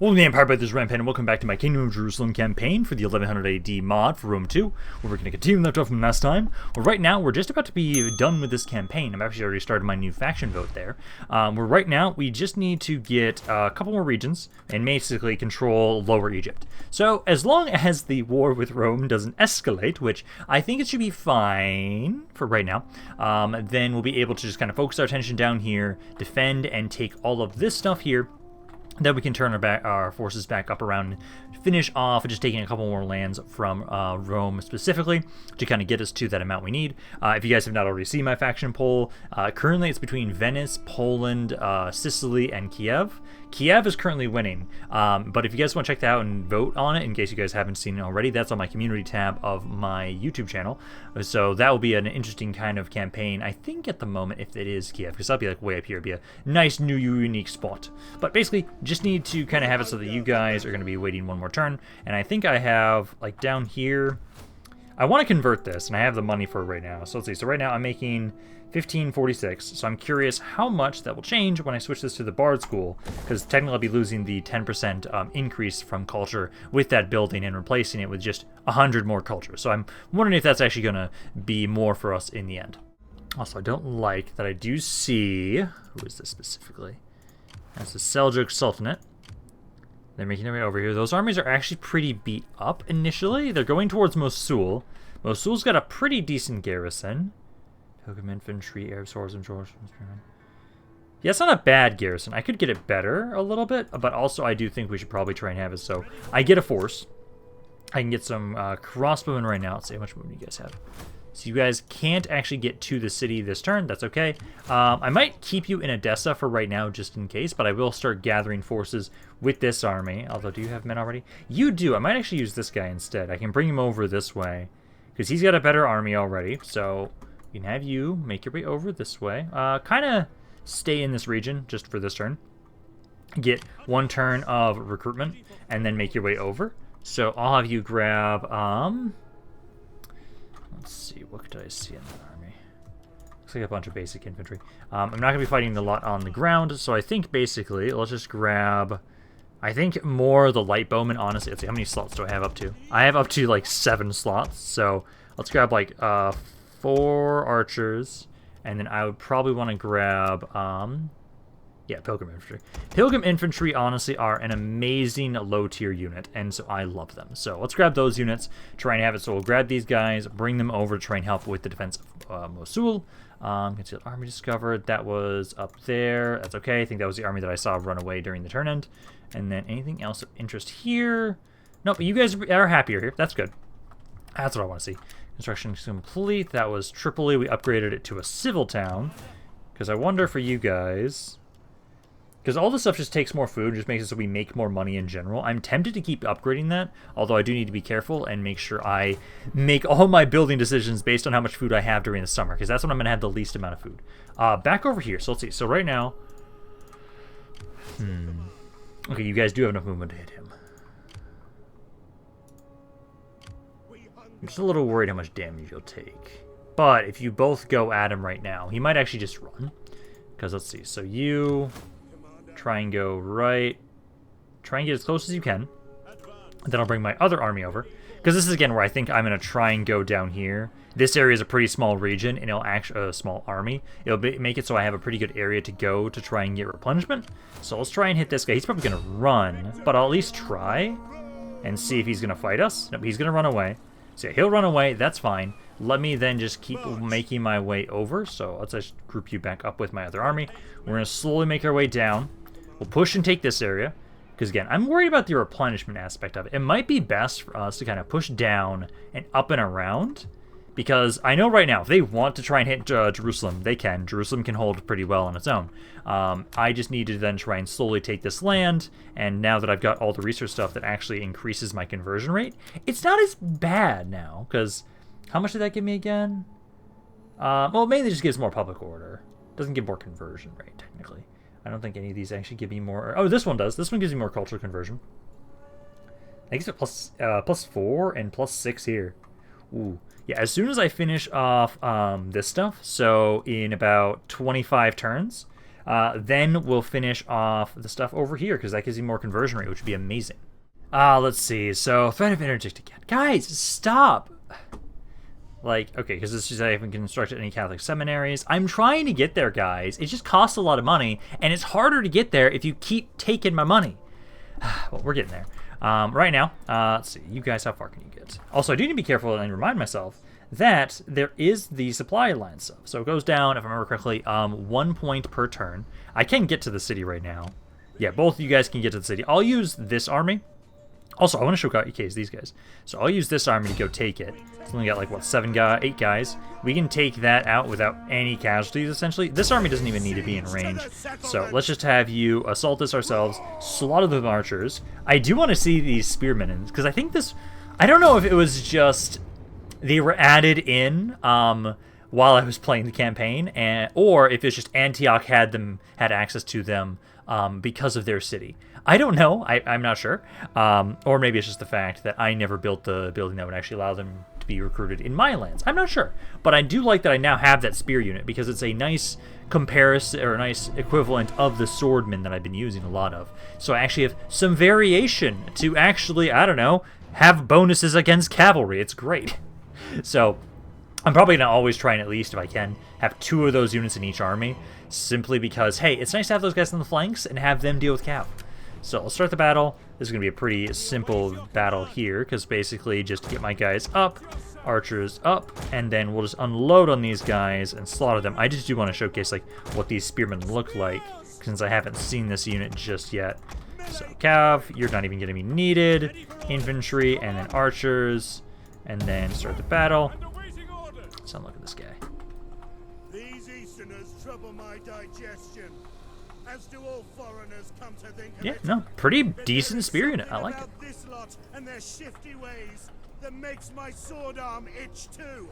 Welcome to the Empire by this Rampaned, and welcome back to my Kingdom of Jerusalem campaign for the 1100 AD mod for Rome 2, where we're going to continue left off from last time. Well, right now, we're just about to be done with this campaign. I've actually already started my new faction vote there. Right now, we just need to get a couple more regions and basically control Lower Egypt. So, as long as the war with Rome doesn't escalate, which I think it should be fine for right now, then we'll be able to just kind of focus our attention down here, defend, and take all of this stuff here. Then we can turn our forces back up around, finish off just taking a couple more lands from Rome specifically to kind of get us to that amount we need. If you guys have not already seen my faction poll, currently it's between Venice, Poland, Sicily, and Kiev. Kiev is currently winning, but if you guys want to check that out and vote on it, in case you guys haven't seen it already, that's on my community tab of my YouTube channel. So that will be an interesting kind of campaign, I think, at the moment, if it is Kiev, because that'll be like way up here. It'll be a nice new unique spot. But basically, just need to kind of have it so that you guys are going to be waiting one more turn. And I think I have, like, down here, I want to convert this, and I have the money for it right now. So let's see. So right now I'm making 1546, so I'm curious how much that will change when I switch this to the Bard School, because technically I'll be losing the 10% increase from culture with that building and replacing it with just 100 more culture. So I'm wondering if that's actually going to be more for us in the end. Also, I don't like that I do see, who is this specifically? That's the Seljuk Sultanate. They're making their way over here. Those armies are actually pretty beat up initially. They're going towards Mosul. Mosul's got a pretty decent garrison. Pilgrim Infantry, Arab Swordsmen, yeah, it's not a bad garrison. I could get it better a little bit, but also I do think we should probably try and have it so I get a force. I can get some crossbowmen right now. Let's see how much movement you guys have. So you guys can't actually get to the city this turn. That's okay. I might keep you in Edessa for right now just in case, but I will start gathering forces with this army. Although, do you have men already? You do. I might actually use this guy instead. I can bring him over this way because he's got a better army already. So we can have you make your way over this way. Kind of stay in this region just for this turn. Get one turn of recruitment and then make your way over. So I'll have you grab... let's see, what could I see in that army? Looks like a bunch of basic infantry. I'm not going to be fighting a lot on the ground, so I think basically, let's just grab, I think more the light bowmen, honestly. Let's see, how many slots do I have up to? I have up to like 7 slots, so let's grab like 4 archers, and then I would probably want to grab, yeah, Pilgrim Infantry. Pilgrim Infantry, honestly, are an amazing low-tier unit, and so I love them. So let's grab those units, try and have it. So we'll grab these guys, bring them over to try and help with the defense of Mosul. Concealed army discovered. That was up there. That's okay. I think that was the army that I saw run away during the turn end. And then anything else of interest here? Nope, you guys are happier here. That's good. That's what I want to see. Construction complete. That was Tripoli. We upgraded it to a civil town. Because I wonder for you guys... Because all this stuff just takes more food, just makes it so we make more money in general. I'm tempted to keep upgrading that, although I do need to be careful and make sure I make all my building decisions based on how much food I have during the summer, because that's when I'm going to have the least amount of food. Back over here, so let's see. So right now... Okay, you guys do have enough movement to hit him. I'm just a little worried how much damage you'll take. But if you both go at him right now, he might actually just run. Because let's see, so you... Try and go right. Try and get as close as you can. Then I'll bring my other army over. Because this is, again, where I think I'm going to try and go down here. This area is a pretty small region, and it'll actually... a small army. It'll make it so I have a pretty good area to go to try and get replenishment. So let's try and hit this guy. He's probably going to run, but I'll at least try and see if he's going to fight us. Nope, he's going to run away. So yeah, he'll run away. That's fine. Let me then just keep making my way over. So let's just group you back up with my other army. We're going to slowly make our way down. We'll push and take this area, because again, I'm worried about the replenishment aspect of it. It might be best for us to kind of push down and up and around, because I know right now, if they want to try and hit Jerusalem, they can. Jerusalem can hold pretty well on its own. I just need to then try and slowly take this land, and now that I've got all the research stuff that actually increases my conversion rate, it's not as bad now, because how much did that give me again? Well, it mainly just gives more public order. It doesn't give more conversion rate, technically. I don't think any of these actually give me more... Oh, this one does. This one gives me more cultural conversion. I guess it's plus 4 and plus 6 here. Ooh. Yeah, as soon as I finish off this stuff, so in about 25 turns, Then we'll finish off the stuff over here, because that gives you more conversion rate, which would be amazing. Let's see. So, threat of interdict again. Guys, stop! Like, okay, because this is I haven't constructed any Catholic seminaries. I'm trying to get there, guys. It just costs a lot of money, and it's harder to get there if you keep taking my money. Well, we're getting there. Right now, let's see. You guys, how far can you get? Also, I do need to be careful and remind myself that there is the supply line stuff. So it goes down, if I remember correctly, 1 point per turn. I can get to the city right now. Yeah, both of you guys can get to the city. I'll use this army. Also, I want to showcase these guys. So I'll use this army to go take it. It's only got like, what, 8 guys. We can take that out without any casualties, essentially. This army doesn't even need to be in range. So let's just have you assault this ourselves, slaughter the archers. I do want to see these spearmen, because I think this... I don't know if it was just... they were added in while I was playing the campaign, or if it's just Antioch had access to them because of their city. I don't know. I'm not sure. Or maybe it's just the fact that I never built the building that would actually allow them to be recruited in my lands. I'm not sure. But I do like that I now have that spear unit, because it's a nice comparison, or a nice equivalent of the swordmen that I've been using a lot of. So I actually have some variation to actually, I don't know, have bonuses against cavalry. It's great. So I'm probably going to always try and, at least if I can, have 2 of those units in each army, simply because, hey, it's nice to have those guys on the flanks and have them deal with cav. So I'll start the battle. This is going to be a pretty simple battle here, because basically just get my guys up, archers up, and then we'll just unload on these guys and slaughter them. I just do want to showcase like what these spearmen look like, since I haven't seen this unit just yet. So cav, you're not even going to be needed. Infantry, and then archers, and then start the battle. So look at this guy. These Easterners trouble my digestion. As do all foreigners, come to think of Yeah, it. no, pretty decent spear unit. I like it. This lot and their shifty ways that makes my sword arm itch too.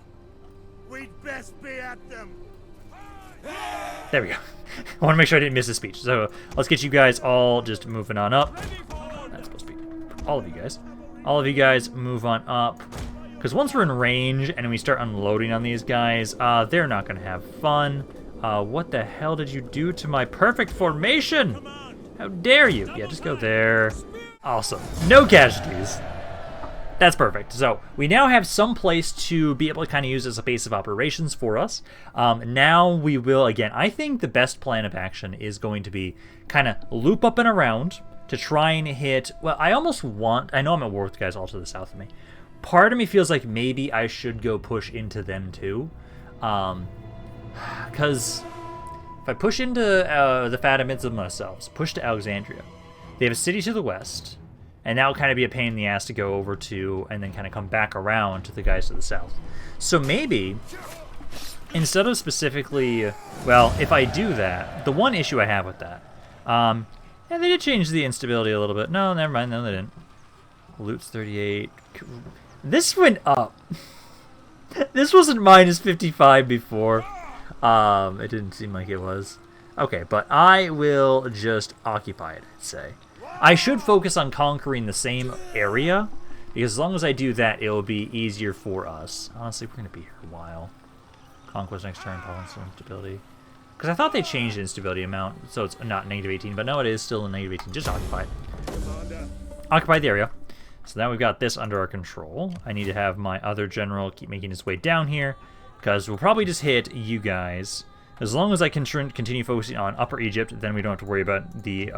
We'd best be at them. There we go. I want to make sure I didn't miss a speech. So let's get you guys all just moving on up. That's supposed to be all of you guys. All of you guys move on up. Because once we're in range and we start unloading on these guys, they're not going to have fun. What the hell did you do to my perfect formation? How dare you? Yeah, just go there. Awesome. No casualties. That's perfect. So we now have some place to be able to kind of use as a base of operations for us. Now we will, again, I think the best plan of action is going to be kind of loop up and around to try and hit, well, I almost want, I know I'm at war with guys all to the south of me. Part of me feels like maybe I should go push into them too. Because if I push into the Fatimids themselves, push to Alexandria, they have a city to the west, and that will kind of be a pain in the ass to go over to, and then kind of come back around to the guys to the south. So maybe, instead of specifically, well, if I do that, the one issue I have with that, yeah, they did change the instability a little bit. No, never mind, no, they didn't. Loot's 38. This went up. This wasn't minus 55 before. It didn't seem like it was. Okay, but I will just occupy it, I'd say. I should focus on conquering the same area, because as long as I do that, it'll be easier for us. Honestly, we're going to be here a while. Conquest next turn, province instability. Because I thought they changed the instability amount, so it's not negative 18, but no, it is still a negative 18. Just occupy it. Occupy the area. So now we've got this under our control. I need to have my other general keep making his way down here, because we'll probably just hit you guys. As long as I can continue focusing on Upper Egypt, then we don't have to worry about the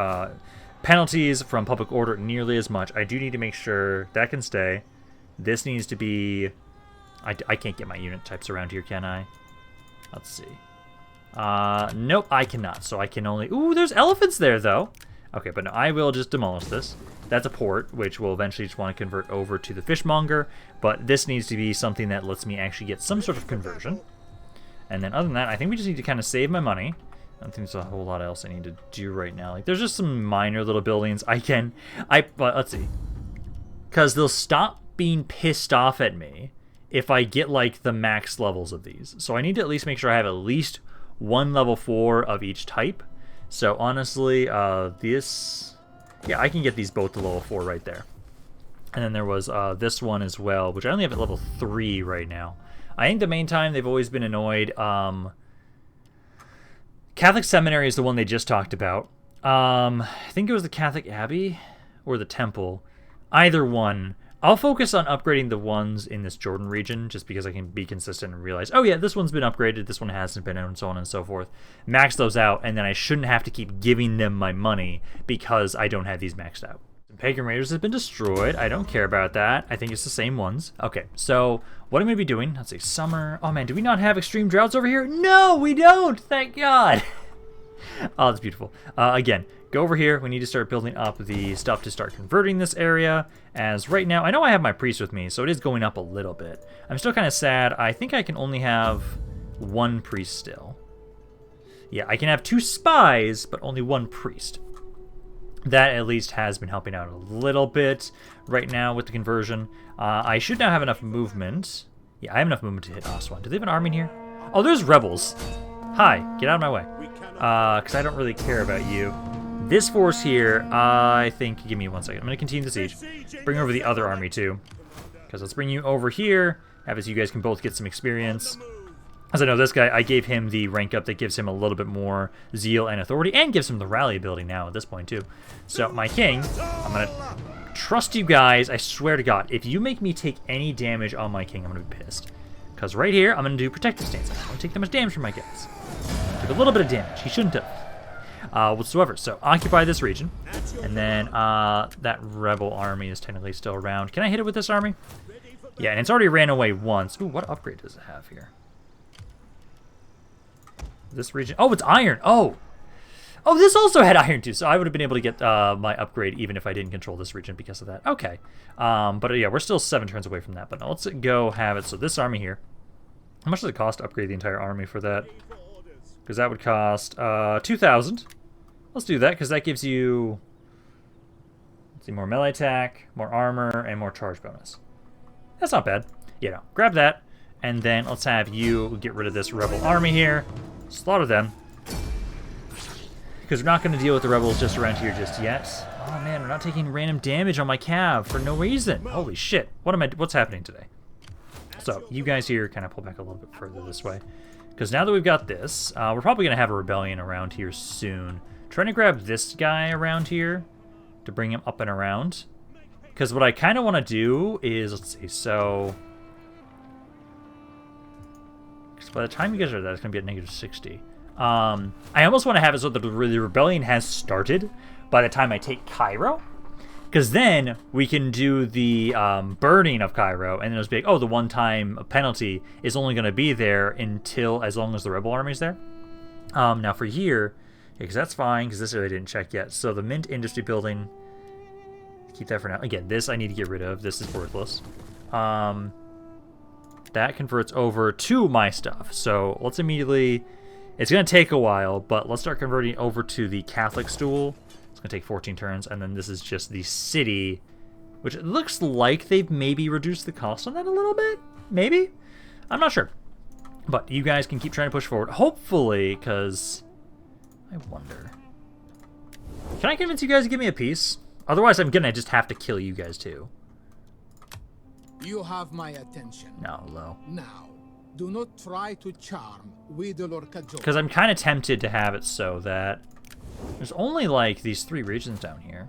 penalties from public order nearly as much. I do need to make sure that can stay. This needs to be... I can't get my unit types around here, can I? Let's see. Nope, I cannot. So I can only... Ooh, there's elephants there, though. Okay, but no, I will just demolish this. That's a port, which we'll eventually just want to convert over to the fishmonger. But this needs to be something that lets me actually get some sort of conversion. And then other than that, I think we just need to kind of save my money. I don't think there's a whole lot else I need to do right now. Like, there's just some minor little buildings but let's see. Because they'll stop being pissed off at me if I get, like, the max levels of these. So I need to at least make sure I have at least one level 4 of each type. So honestly, this... Yeah, I can get these both to level 4 right there. And then there was this one as well, which I only have at level 3 right now. I think the main time they've always been annoyed. Cav Catholic Seminary is the one they just talked about. I think it was the Catholic Abbey or the Temple. Either one. I'll focus on upgrading the ones in this Jordan region just because I can be consistent and realize, oh yeah, this one's been upgraded, this one hasn't been, and so on and so forth. Max those out, and then I shouldn't have to keep giving them my money because I don't have these maxed out. Pagan Raiders have been destroyed. I don't care about that. I think it's the same ones. Okay, so what I'm going to be doing, let's see, summer. Oh man, do we not have extreme droughts over here? No, we don't, thank God. Oh, that's beautiful. Again, go over here. We need to start building up the stuff to start converting this area. As right now, I know I have my priest with me, so it is going up a little bit. I'm still kind of sad. I think I can only have one priest still. Yeah, I can have 2 spies, but only 1 priest. That at least has been helping out a little bit right now with the conversion. I should now have enough movement. Yeah, I have enough movement to hit Aswan. Do they have an army in here? Oh, there's rebels. Hi, get out of my way. Because I don't really care about you. This force here, I think, give me 1 second. I'm going to continue the siege. Bring over the other army too. Because let's bring you over here. Have it so you guys can both get some experience. As I know, this guy, I gave him the rank up that gives him a little bit more zeal and authority, and gives him the rally ability now at this point, too. So, my king, I'm going to trust you guys. I swear to God, if you make me take any damage on my king, I'm going to be pissed. Because right here, I'm going to do protective stance. I don't take that much damage from my guys. Took a little bit of damage. He shouldn't have. Whatsoever. So, occupy this region. And then, that rebel army is technically still around. Can I hit it with this army? Yeah, and it's already ran away once. Ooh, what upgrade does it have here? This region. Oh, it's iron. Oh, this also had iron too. So I would have been able to get my upgrade even if I didn't control this region because of that. Okay. But yeah, we're still 7 turns away from that. But now let's go have it. So this army here. How much does it cost to upgrade the entire army for that? Because that would cost 2,000. Let's do that because that gives you, let's see, more melee attack, more armor, and more charge bonus. That's not bad. You know, grab that. And then let's have you get rid of this rebel army here. Slaughter them. Because we're not going to deal with the rebels just around here just yet. Oh man, we're not taking random damage on my cav for no reason. Holy shit. What's happening today? So, you guys here kind of pull back a little bit further this way. Because now that we've got this, we're probably going to have a rebellion around here soon. Trying to grab this guy around here to bring him up and around. Because what I kind of want to do is, let's see, so by the time you guys are there, it's going to be at -60. I almost want to have it so that the rebellion has started by the time I take Cairo. Because then we can do the burning of Cairo, and then it'll be like, oh, the one-time penalty is only going to be there until, as long as the rebel army's there. Now for here, because that's fine, because this area I didn't check yet. So the Mint Industry Building, keep that for now. Again, this I need to get rid of. This is worthless. That converts over to my stuff. So let's immediately, it's going to take a while, but let's start converting over to the Catholic stool. It's going to take 14 turns, and then this is just the city, which it looks like they've maybe reduced the cost on that a little bit. Maybe? I'm not sure. But you guys can keep trying to push forward. Hopefully, because I wonder. Can I convince you guys to give me a peace? Otherwise, I'm going to just have to kill you guys too. You have my attention. No, low. Now, do not try to charm, wheedle, or cajole. Because I'm kind of tempted to have it so that there's only like these 3 regions down here.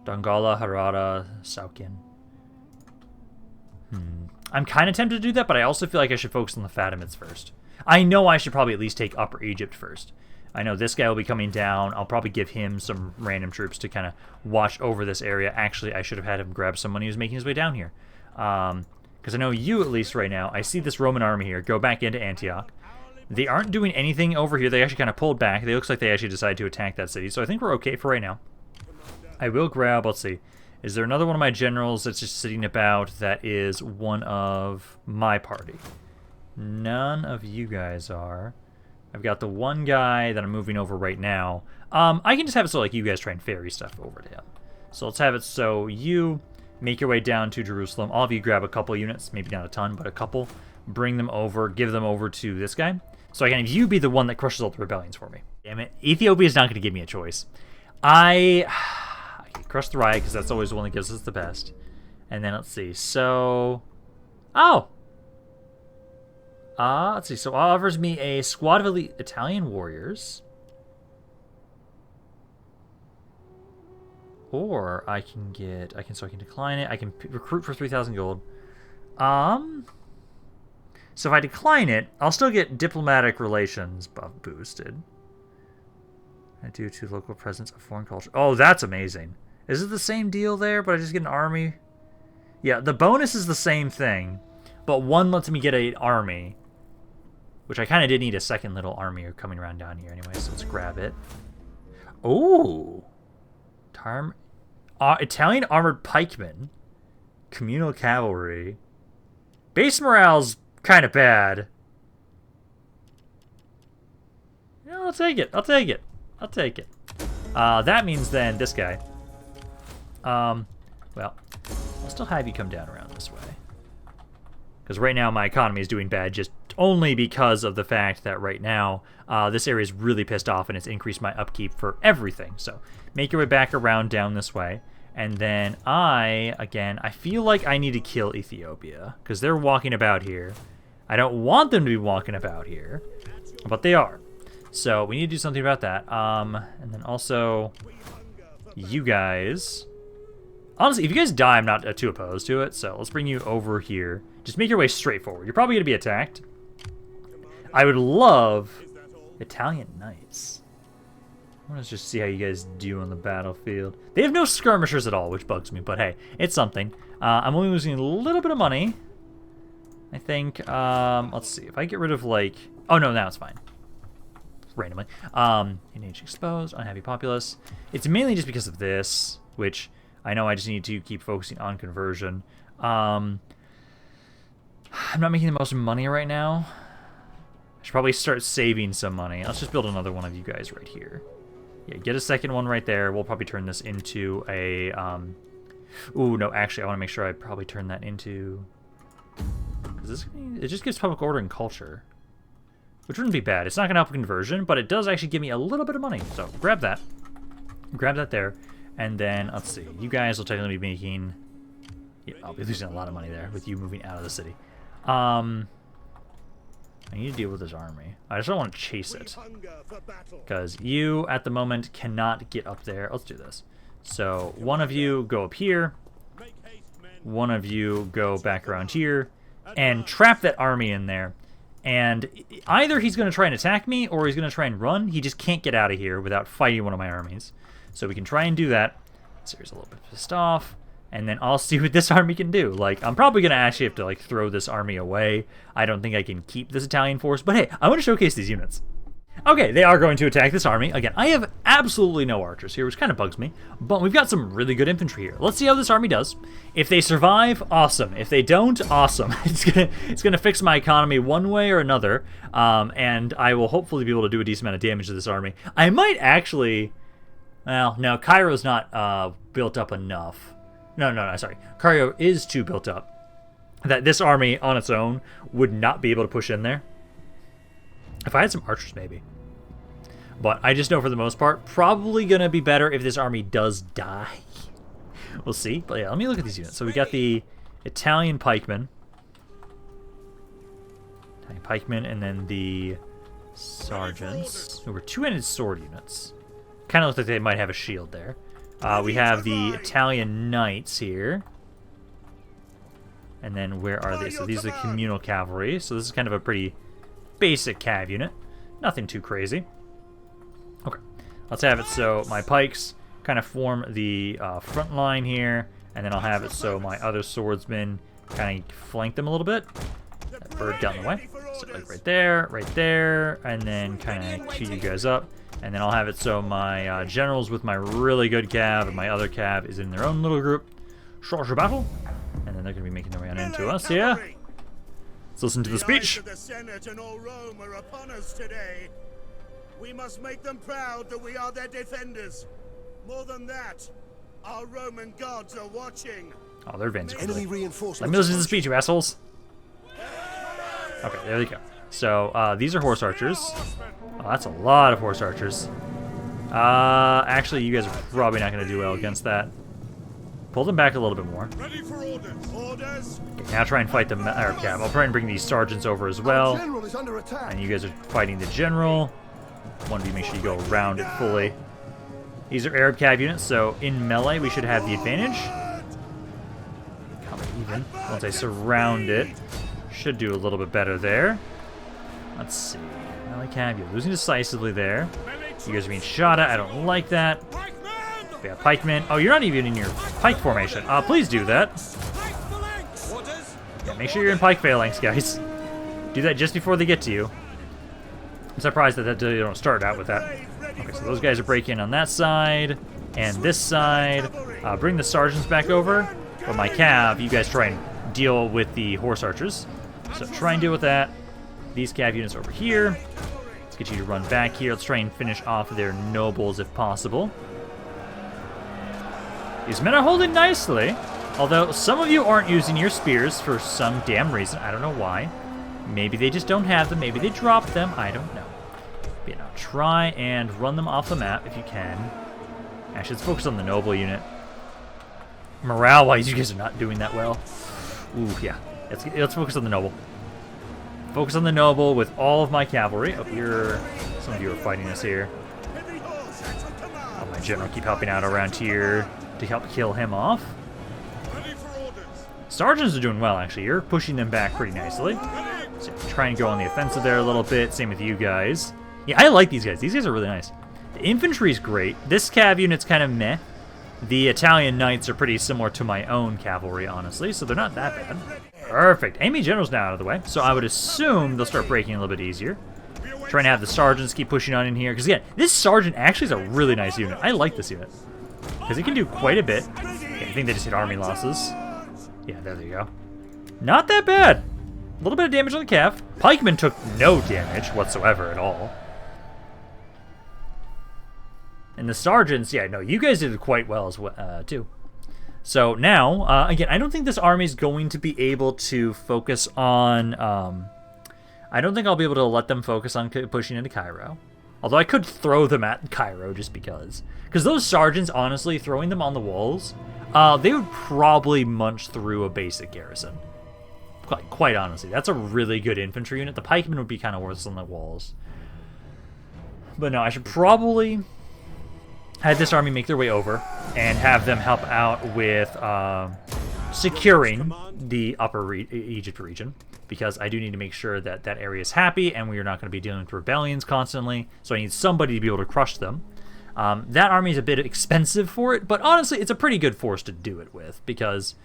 Dongala, Harada, Saukin. I'm kind of tempted to do that, but I also feel like I should focus on the Fatimids first. I know I should probably at least take Upper Egypt first. I know this guy will be coming down. I'll probably give him some random troops to kind of watch over this area. Actually, I should have had him grab some when he was making his way down here. Because I know you, at least right now, I see this Roman army here go back into Antioch. They aren't doing anything over here. They actually kind of pulled back. It looks like they actually decided to attack that city. So I think we're okay for right now. I will grab, let's see. Is there another one of my generals that's just sitting about that is one of my party? None of you guys are. I've got the one guy that I'm moving over right now. I can just have it so like you guys try and ferry stuff over to him. So let's have it so you make your way down to Jerusalem. All of you grab a couple units, maybe not a ton, but a couple. Bring them over, give them over to this guy. So I can have you be the one that crushes all the rebellions for me. Damn it. Ethiopia is not going to give me a choice. I can crush the riot because that's always the one that gives us the best. And then let's see. So, let's see. So it offers me a squad of elite Italian warriors. Or I can get, I can decline it. I can recruit for 3,000 gold. So if I decline it, I'll still get diplomatic relations buff boosted. Due to local presence of foreign culture. Oh, that's amazing. Is it the same deal there, but I just get an army? Yeah, the bonus is the same thing, but one lets me get an army, which I kind of did need a second little army coming around down here anyway, so let's grab it. Oh! Italian armored pikemen. Communal cavalry. Base morale's kind of bad. Yeah, I'll take it. I'll take it. I'll take it. That means then this guy. Well, I'll still have you come down around this way. Because right now my economy is doing bad just only because of the fact that right now this area is really pissed off and it's increased my upkeep for everything. So make your way back around down this way. And then I feel like I need to kill Ethiopia because they're walking about here. I don't want them to be walking about here, but they are. So we need to do something about that. And then also, you guys. Honestly, if you guys die, I'm not too opposed to it. So let's bring you over here. Just make your way straight forward. You're probably going to be attacked. I would love Italian Knights. I want to just see how you guys do on the battlefield. They have no skirmishers at all, which bugs me. But hey, it's something. I'm only losing a little bit of money. I think, let's see. If I get rid of, like... Oh, no, now it's fine. Randomly. In age exposed, unhappy populace. It's mainly just because of this, which I know I just need to keep focusing on conversion. I'm not making the most money right now. I should probably start saving some money. Let's just build another one of you guys right here. Yeah, get a second one right there. We'll probably turn this into a... Ooh, no, actually, I want to make sure I probably turn that into... Because it just gives public order and culture. Which wouldn't be bad. It's not going to help conversion, but it does actually give me a little bit of money. So grab that. Grab that there. And then, let's see. You guys will technically be making... Yeah, I'll be losing a lot of money there with you moving out of the city. I need to deal with this army. I just don't want to chase it. Because you, at the moment, cannot get up there. Let's do this. So, one of you go up here. One of you go back around here. And trap that army in there. And either he's going to try and attack me, or he's going to try and run. He just can't get out of here without fighting one of my armies. So we can try and do that. Seir's a little bit pissed off. And then I'll see what this army can do. Like, I'm probably going to actually have to, like, throw this army away. I don't think I can keep this Italian force. But hey, I want to showcase these units. Okay, they are going to attack this army. Again, I have absolutely no archers here, which kind of bugs me. But we've got some really good infantry here. Let's see how this army does. If they survive, awesome. If they don't, awesome. It's gonna fix my economy one way or another. And I will hopefully be able to do a decent amount of damage to this army. I might actually... Well, no, Cairo's not built up enough. No, sorry. Cairo is too built up that this army on its own would not be able to push in there. If I had some archers, maybe. But I just know for the most part, probably going to be better if this army does die. We'll see. But yeah, let me look at these units. So we got the Italian pikemen. And then the sergeants, who were two-handed sword units. Kind of looks like they might have a shield there. We have the Italian knights here. And then where are they? So these are the communal cavalry. So this is kind of a pretty basic cav unit. Nothing too crazy. Okay. Let's have it so my pikes kind of form the front line here. And then I'll have it so my other swordsmen kind of flank them a little bit. That bird down the way. So like right there, and then kind of queue you guys up. And then I'll have it so my generals with my really good cav and my other cav is in their own little group. Charge of battle. And then they're going to be making their way on into us here. Let's listen to the speech. The Senate and all Rome are upon us today. We must make them proud that we are their defenders. More than that, our Roman gods are watching. Oh, they're advancing. Enemy reinforcements. Let me listen to the speech, you assholes. Okay, there they go. So, these are horse archers. Oh, that's a lot of horse archers. Actually, you guys are probably not going to do well against that. Pull them back a little bit more. Ready for orders. Orders. Okay, now try and fight them. Yeah, I'll try and bring these sergeants over as well. General is under attack. And you guys are fighting the general. One of you make sure you go around it fully. These are Arab cav units, so in melee we should have the advantage. Come even. Once I surround it, should do a little bit better there. Let's see. Melee cav, you're losing decisively there. You guys are being shot at. I don't like that. We got pikemen. Oh, you're not even in your pike formation. Please do that. Yeah, make sure you're in pike phalanx, guys. Do that just before they get to you. I'm surprised that you don't start out with that. Okay, so those guys are breaking on that side and this side. Bring the sergeants back over. But my cav, you guys try and deal with the horse archers. So try and deal with that. These cav units over here. Let's get you to run back here. Let's try and finish off their nobles if possible. These men are holding nicely. Although some of you aren't using your spears for some damn reason. I don't know why. Maybe they just don't have them. Maybe they dropped them. I don't know. But, try and run them off the map if you can. Actually, let's focus on the noble unit. Morale-wise, you guys are not doing that well. Ooh, yeah. Let's focus on the noble. Focus on the noble with all of my cavalry. Oh, some of you are fighting us here. Oh, my general keep helping out around here to help kill him off. Sergeants are doing well, actually. You're pushing them back pretty nicely. So try and go on the offensive there a little bit. Same with you guys. Yeah, I like these guys. These guys are really nice. The infantry's great. This cav unit's kind of meh. The Italian knights are pretty similar to my own cavalry, honestly, so they're not that bad. Perfect. Enemy general's now out of the way, so I would assume they'll start breaking a little bit easier. Trying to have the sergeants keep pushing on in here, because again, this sergeant actually is a really nice unit. I like this unit, because it can do quite a bit. Okay, I think they just hit army losses. Yeah, there you go. Not that bad. A little bit of damage on the cav. Pikemen took no damage whatsoever at all. And the sergeants, yeah, no, you guys did quite well as well, too. So now, again, I don't think this army is going to be able to focus on... I don't think I'll be able to let them focus on pushing into Cairo. Although I could throw them at Cairo just because. Because those sergeants, honestly, throwing them on the walls, they would probably munch through a basic garrison. Quite honestly. That's a really good infantry unit. The pikemen would be kind of worthless on the walls. But no, I should probably... had this army make their way over and have them help out with securing the upper Egypt region, because I do need to make sure that that area is happy and we are not going to be dealing with rebellions constantly, so I need somebody to be able to crush them. That army is a bit expensive for it, but honestly it's a pretty good force to do it with, because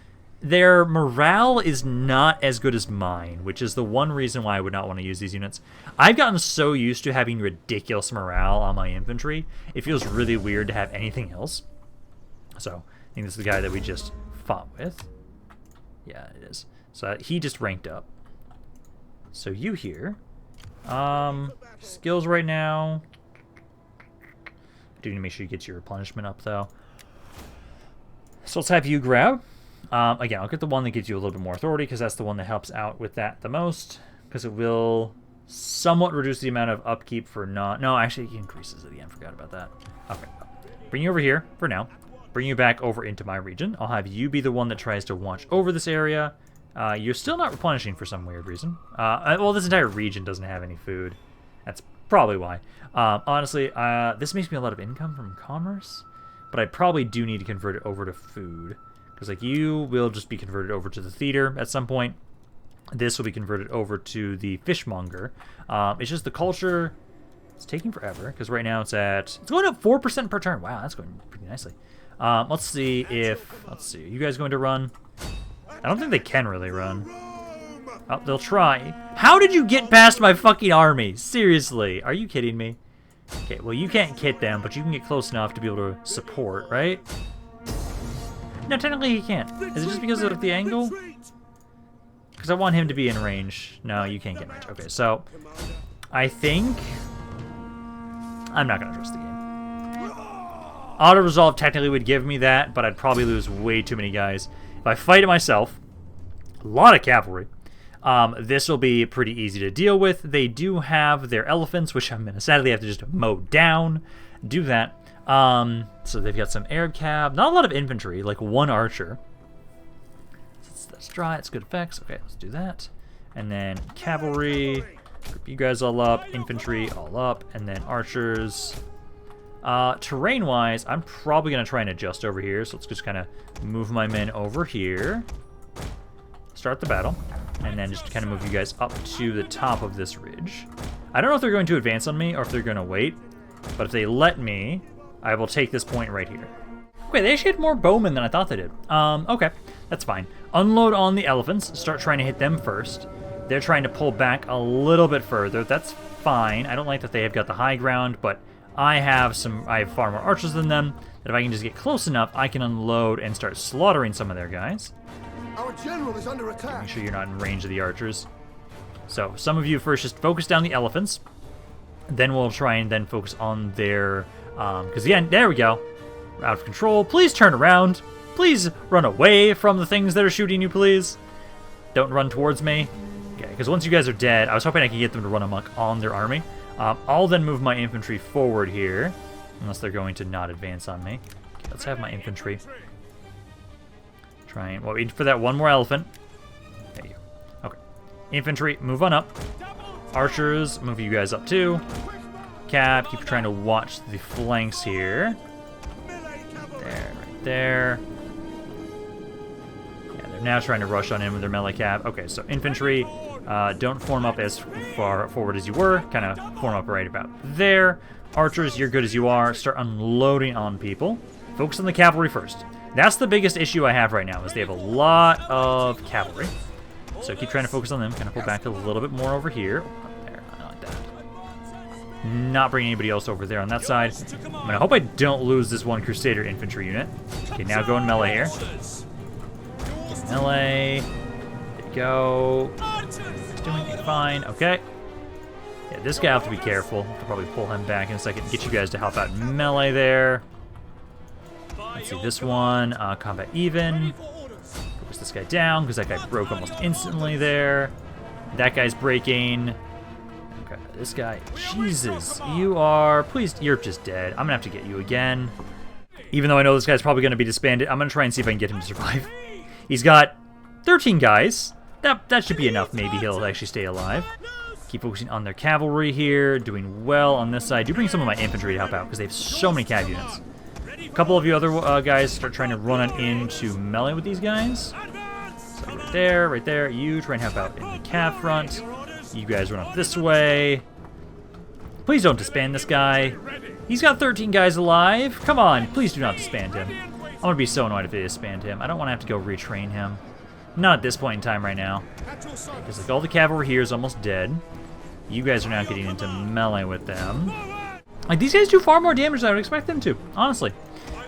their morale is not as good as mine, which is the one reason why I would not want to use these units. I've gotten so used to having ridiculous morale on my infantry, it feels really weird to have anything else. So, I think this is the guy that we just fought with. Yeah, it is. So, he just ranked up. So, you here. Skills right now. Do need to make sure you get your replenishment up, though. So, let's have you grab. Again, I'll get the one that gives you a little bit more authority, because that's the one that helps out with that the most, because it will somewhat reduce the amount of upkeep for not... No, actually, it increases it again. Forgot about that. Okay. Bring you over here for now. Bring you back over into my region. I'll have you be the one that tries to watch over this area. You're still not replenishing for some weird reason. Well, this entire region doesn't have any food. That's probably why. Honestly, this makes me a lot of income from commerce, but I probably do need to convert it over to food. Because, like, you will just be converted over to the theater at some point. This will be converted over to the fishmonger. It's just the culture... It's taking forever, because right now it's going up 4% per turn. Wow, that's going pretty nicely. Let's see if... Let's see. Are you guys going to run? I don't think they can really run. Oh, they'll try. How did you get past my fucking army? Seriously. Are you kidding me? Okay, well, you can't hit them, but you can get close enough to be able to support, right? No, technically he can't. Is it just because of the angle? Because I want him to be in range. No, you can't get in range. Okay, so I think I'm not going to trust the game. Auto-resolve technically would give me that, but I'd probably lose way too many guys. If I fight it myself, a lot of cavalry, this will be pretty easy to deal with. They do have their elephants, which I'm going to sadly have to just mow down. Do that. So they've got some Arab cab, not a lot of infantry, like one archer. That's dry, it's good effects. Okay, let's do that. And then cavalry, group you guys all up, infantry all up, and then archers. Terrain-wise, I'm probably going to try and adjust over here. So let's just kind of move my men over here. Start the battle. And then just kind of move you guys up to the top of this ridge. I don't know if they're going to advance on me or if they're going to wait. But if they let me, I will take this point right here. Okay, they actually had more bowmen than I thought they did. Okay, that's fine. Unload on the elephants. Start trying to hit them first. They're trying to pull back a little bit further. That's fine. I don't like that they have got the high ground, but I have far more archers than them. That if I can just get close enough, I can unload and start slaughtering some of their guys. Our general is under attack. Make sure you're not in range of the archers. So some of you first just focus down the elephants. Then we'll try and then focus on their, because again, there we go. Out of control. Please turn around. Please run away from the things that are shooting you, please. Don't run towards me. Okay, because once you guys are dead, I was hoping I could get them to run amok on their army. I'll then move my infantry forward here, unless they're going to not advance on me. Okay, let's have my infantry. Try and wait for that one more elephant. There you go. Okay. Infantry, move on up. Archers, move you guys up too. Cap, keep trying to watch the flanks here. There, right there. Yeah, they're now trying to rush on in with their melee cap. Okay, so infantry, don't form up as far forward as you were. Kind of form up right about there. Archers, you're good as you are. Start unloading on people. Focus on the cavalry first. That's the biggest issue I have right now, is they have a lot of cavalry. So keep trying to focus on them. Kind of pull back a little bit more over here. There, I like that. Not bring anybody else over there on that side. I hope I don't lose this one Crusader infantry unit. Okay, now go in melee here. Melee. There you go. He's doing fine. Okay. Yeah, this guy I have to be careful. I'll probably pull him back in a second. Get you guys to help out in melee there. Let's see this one. Combat even. Push this guy down because that guy broke almost instantly there. That guy's breaking. Okay, this guy. Jesus, you are. Please, you're just dead. I'm gonna have to get you again. Even though I know this guy's probably gonna be disbanded, I'm gonna try and see if I can get him to survive. He's got 13 guys. That should be enough. Maybe he'll actually stay alive. Keep focusing on their cavalry here. Doing well on this side. Do bring some of my infantry to help out because they have so many cav units. A couple of you other guys start trying to run on into melee with these guys. So right there. You try and help out in the cav front. You guys run up this way. Please don't disband this guy. He's got 13 guys alive. Come on, please do not disband him. I'm gonna be so annoyed if they disband him. I don't want to have to go retrain him. Not at this point in time right now. Because like all the cavalry here is almost dead. You guys are now getting into melee with them. Like these guys do far more damage than I would expect them to, honestly.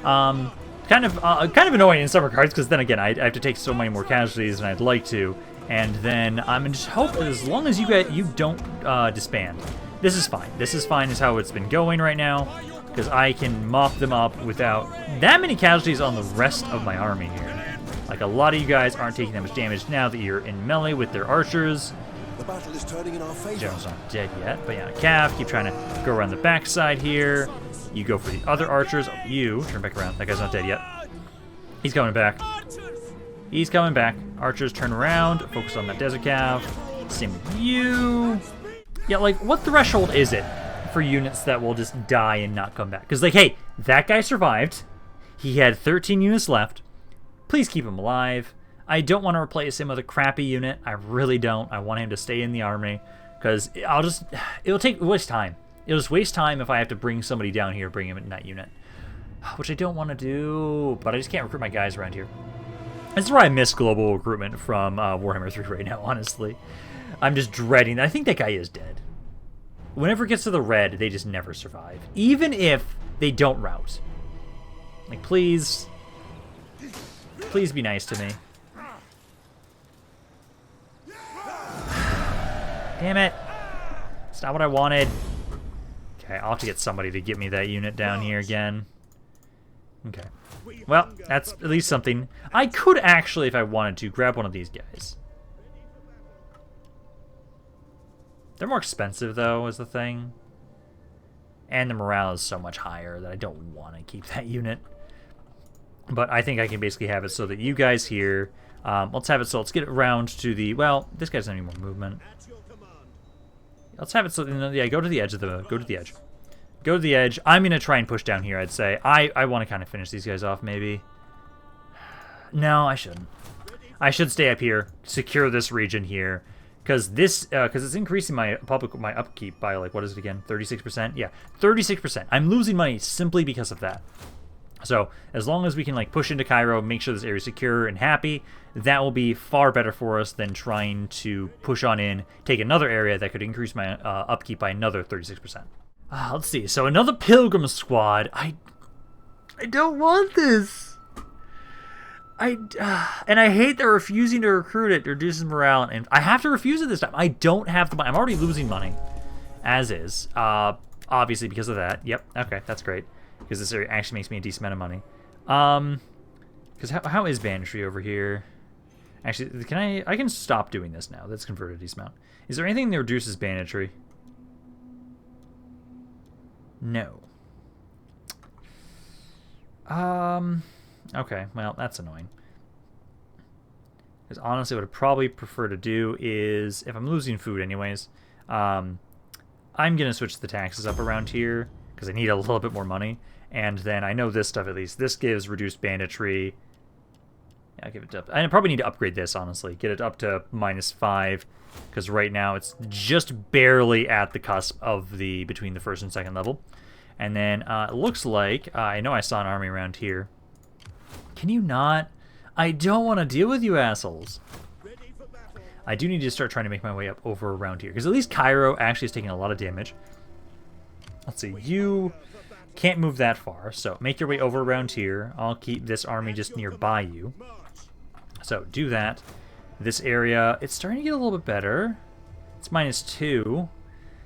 Kind of annoying in some regards because then again I have to take so many more casualties than I'd like to, and then I'm just hope as long as you don't disband. This is fine. This is fine is how it's been going right now because I can mop them up without that many casualties on the rest of my army here. Like a lot of you guys aren't taking that much damage now that you're in melee with their archers. The battle is turning in our favor. General's not dead yet, but yeah, Cav, keep trying to go around the backside here. You go for the other archers. Oh, you turn back around. That guy's not dead yet. He's coming back. He's coming back. Archers turn around. Focus on that desert Cav. Same with you. Yeah, like, what threshold is it for units that will just die and not come back? Because, like, hey, that guy survived. He had 13 units left. Please keep him alive. I don't want to replace him with a crappy unit. I really don't. I want him to stay in the army. Because it'll waste time. It'll just waste time if I have to bring somebody down here, bring him in that unit. Which I don't want to do, but I just can't recruit my guys around here. This is where I miss global recruitment from Warhammer 3 right now, honestly. I'm just dreading that. I think that guy is dead. Whenever it gets to the red, they just never survive. Even if they don't rout. Like, please. Please be nice to me. Damn it. It's not what I wanted. Okay, I'll have to get somebody to get me that unit down here again. Okay. Well, that's at least something. I could actually, if I wanted to, grab one of these guys. They're more expensive, though, is the thing. And the morale is so much higher that I don't want to keep that unit. But I think I can basically have it so that you guys here... let's have it so let's get it around to the... Well, this guy doesn't have any more movement. Let's have it so... Yeah, go to the edge of the... Go to the edge. Go to the edge. I'm going to try and push down here, I'd say. I want to kind of finish these guys off, maybe. No, I shouldn't. I should stay up here, secure this region here, because it's increasing my upkeep by, like, what is it again? 36%? Yeah, 36%. I'm losing money simply because of that. So as long as we can, like, push into Cairo, make sure this area is secure and happy, that will be far better for us than trying to push on in, take another area that could increase my upkeep by another 36%. Let's see. So another pilgrim squad. I don't want this. And I hate that refusing to recruit it reduces morale, and I have to refuse it this time. I don't have the money. I'm already losing money, as is. Obviously because of that. Yep. Okay, that's great. Because this area actually makes me a decent amount of money. Because how is banditry over here? Actually, I can stop doing this now. That's converted a decent amount. Is there anything that reduces banditry? No. Okay, well, that's annoying. Because honestly, what I'd probably prefer to do is, if I'm losing food anyways, I'm going to switch the taxes up around here, because I need a little bit more money. And then I know this stuff at least. This gives reduced banditry. Yeah, I'll give it up. I probably need to upgrade this, honestly. Get it up to -5, because right now it's just barely at the cusp of between the first and second level. And then it looks like, I know I saw an army around here. Can you not? I don't want to deal with you assholes. I do need to start trying to make my way up over around here, because at least Cairo actually is taking a lot of damage. Let's see, you can't move that far, so make your way over around here. I'll keep this army just nearby you. So do that. This area, it's starting to get a little bit better. It's -2.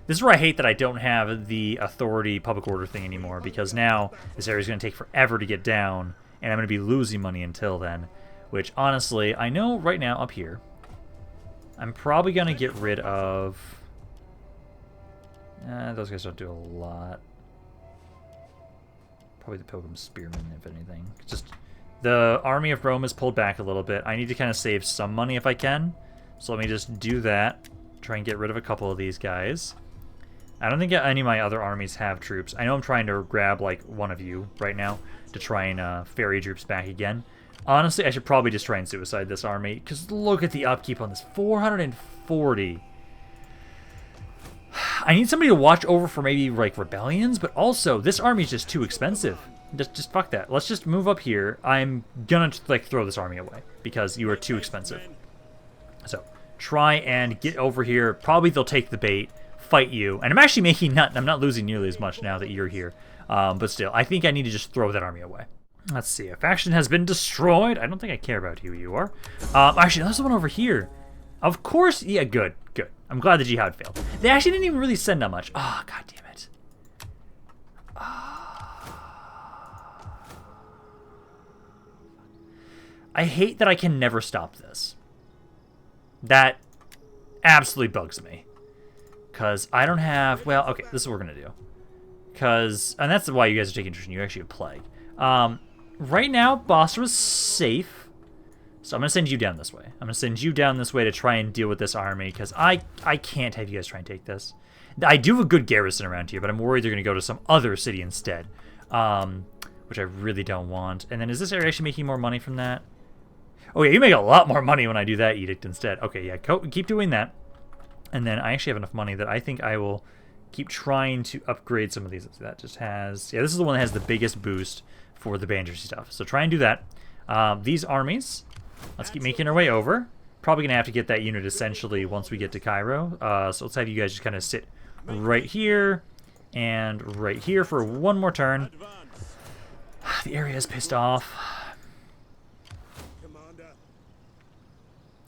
This is where I hate that I don't have the authority public order thing anymore, because now this area is going to take forever to get down, and I'm going to be losing money until then. Which, honestly, I know right now up here, I'm probably going to get rid of... those guys don't do a lot. Probably the Pilgrim Spearmen, if anything. Just the army of Rome is pulled back a little bit. I need to kind of save some money if I can. So let me just do that. Try and get rid of a couple of these guys. I don't think any of my other armies have troops. I know I'm trying to grab, like, one of you right now to try and ferry troops back again. Honestly, I should probably just try and suicide this army, because look at the upkeep on this. 440. I need somebody to watch over for maybe, like, rebellions, but also, this army is just too expensive. Just fuck that. Let's just move up here. I'm gonna, like, throw this army away, because you are too expensive. So, try and get over here. Probably they'll take the bait, fight you, and I'm actually making I'm not losing nearly as much now that you're here. But still, I think I need to just throw that army away. Let's see. A faction has been destroyed. I don't think I care about who you are. Actually, there's one over here. Of course. Yeah, good. Good. I'm glad the jihad failed. They actually didn't even really send that much. Oh, god damn it. I hate that I can never stop this. That absolutely bugs me. Because I don't have... Well, okay, this is what we're going to do. Because... And that's why you guys are taking interest in you. Actually, a plague. Right now, Basra's safe. So I'm going to send you down this way. I'm going to send you down this way to try and deal with this army. Because I can't have you guys try and take this. I do have a good garrison around here, but I'm worried they're going to go to some other city instead. Which I really don't want. And then is this area actually making more money from that? Oh yeah, you make a lot more money when I do that edict instead. Okay, yeah, keep doing that. And then I actually have enough money that I think I will keep trying to upgrade some of these. That just has... Yeah, this is the one that has the biggest boost for the banditry stuff. So try and do that. These armies, let's keep making our way over. Probably going to have to get that unit essentially once we get to Cairo. So let's have you guys just kind of sit right here and right here for one more turn. The area is pissed off.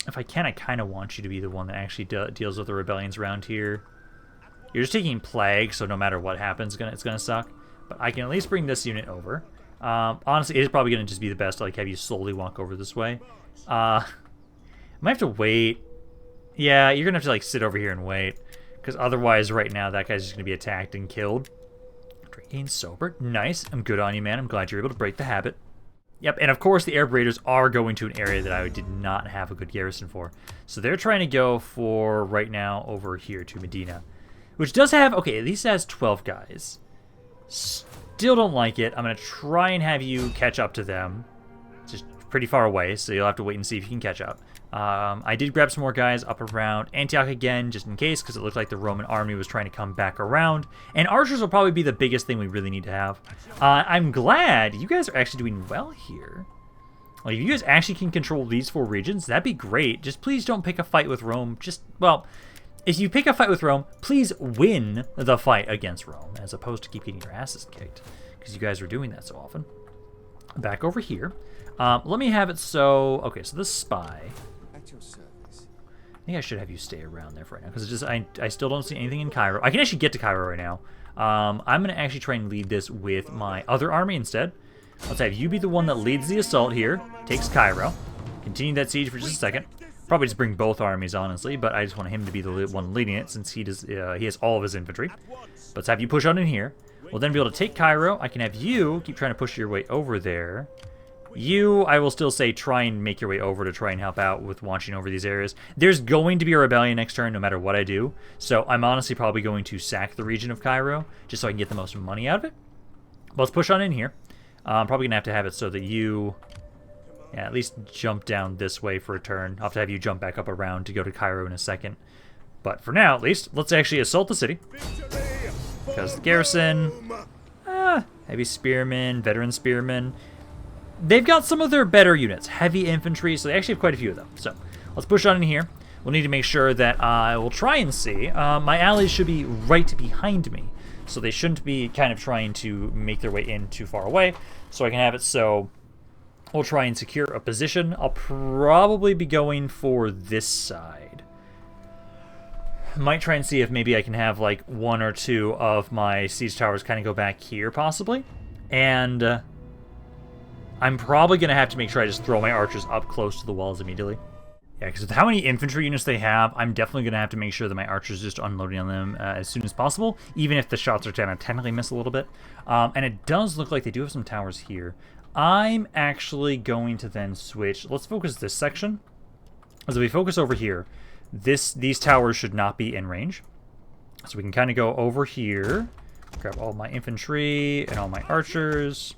If I can, I kind of want you to be the one that actually deals with the rebellions around here. You're just taking plague, so no matter what happens, it's gonna suck. But I can at least bring this unit over. Honestly, it is probably gonna just be the best to, like, have you slowly walk over this way. Might have to wait. Yeah, you're gonna have to, like, sit over here and wait, because otherwise, right now, that guy's just gonna be attacked and killed. Drinking sober, nice. I'm good on you, man. I'm glad you're able to break the habit. Yep, and of course the Arab Raiders are going to an area that I did not have a good garrison for. So they're trying to go for, right now, over here to Medina. Which does have, okay, at least it has 12 guys. still don't like it. I'm going to try and have you catch up to them. It's just pretty far away, so you'll have to wait and see if you can catch up. I did grab some more guys up around Antioch again, just in case, because it looked like the Roman army was trying to come back around. And archers will probably be the biggest thing we really need to have. I'm glad you guys are actually doing well here. Like, if you guys actually can control these 4 regions, that'd be great. Just please don't pick a fight with Rome. Well, if you pick a fight with Rome, please win the fight against Rome, as opposed to keep getting your asses kicked, because you guys are doing that so often. Back over here. Let me have it so... Okay, so this spy... At your service. I think I should have you stay around there for right now, because just I still don't see anything in Cairo. I can actually get to Cairo right now. I'm going to actually try and lead this with my other army instead. Let's have you be the one that leads the assault here, takes Cairo. Continue that siege for just a second. Probably just bring both armies, honestly, but I just want him to be the one leading it, since he has all of his infantry. But let's have you push on in here. We'll then be able to take Cairo. I can have you keep trying to push your way over there. You, I will still say, try and make your way over to try and help out with watching over these areas. There's going to be a rebellion next turn no matter what I do, so I'm honestly probably going to sack the region of Cairo just so I can get the most money out of it. But let's push on in here. I'm probably going to have it so that you, at least jump down this way for a turn. I'll have to have you jump back up around to go to Cairo in a second. But for now, at least, let's actually assault the city. Because the garrison, heavy spearmen, veteran spearmen, they've got some of their better units, heavy infantry, so they actually have quite a few of them. So let's push on in here. We'll need to make sure that I will try and see. My allies should be right behind me, so they shouldn't be kind of trying to make their way in too far away. So I can have it so we'll try and secure a position. I'll probably be going for this side. Might try and see if maybe I can have like 1 or 2 of my siege towers kind of go back here, possibly. And I'm probably going to have to make sure I just throw my archers up close to the walls immediately. Yeah, because with how many infantry units they have, I'm definitely going to have to make sure that my archers just unloading on them as soon as possible, even if the shots are going to technically miss a little bit. And it does look like they do have some towers here. I'm actually going to then switch. Let's focus this section. As we focus over here, these towers should not be in range. So we can kind of go over here, grab all my infantry and all my archers.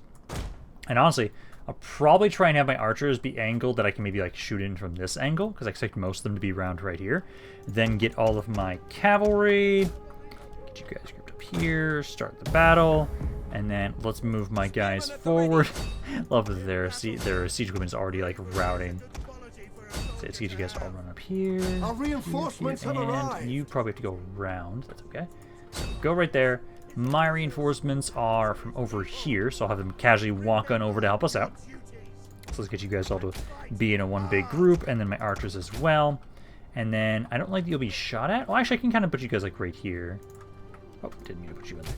And honestly, I'll probably try and have my archers be angled that I can maybe like shoot in from this angle, because I expect most of them to be around right here. Then get all of my cavalry, get you guys grouped up here, start the battle, and then let's move my guys forward. Love that their siege equipment is already like routing. So let's get you guys to all run up here. Our reinforcements have arrived. And you probably have to go around. That's okay. So go right there. My reinforcements are from over here, so I'll have them casually walk on over to help us out. So let's get you guys all to be in a one big group, and then my archers as well. And then I don't like that you'll be shot at. Well, actually, I can kind of put you guys like right here. Oh, didn't mean to put you in there.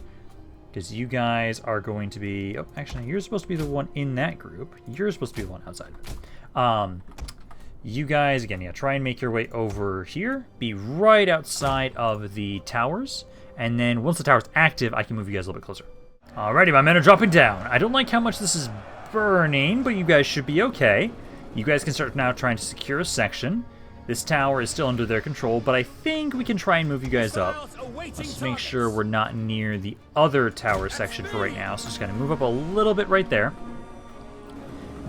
Because you guys are going to be... Oh, actually, you're supposed to be the one in that group. You're supposed to be the one outside. You guys, again, yeah, try and make your way over here. Be right outside of the towers. And then once the tower's active, I can move you guys a little bit closer. Alrighty, my men are dropping down. I don't like how much this is burning, but you guys should be okay. You guys can start now trying to secure a section. This tower is still under their control, but I think we can try and move you guys up. Let's make sure we're not near the other tower section for right now. So just kind of move up a little bit right there.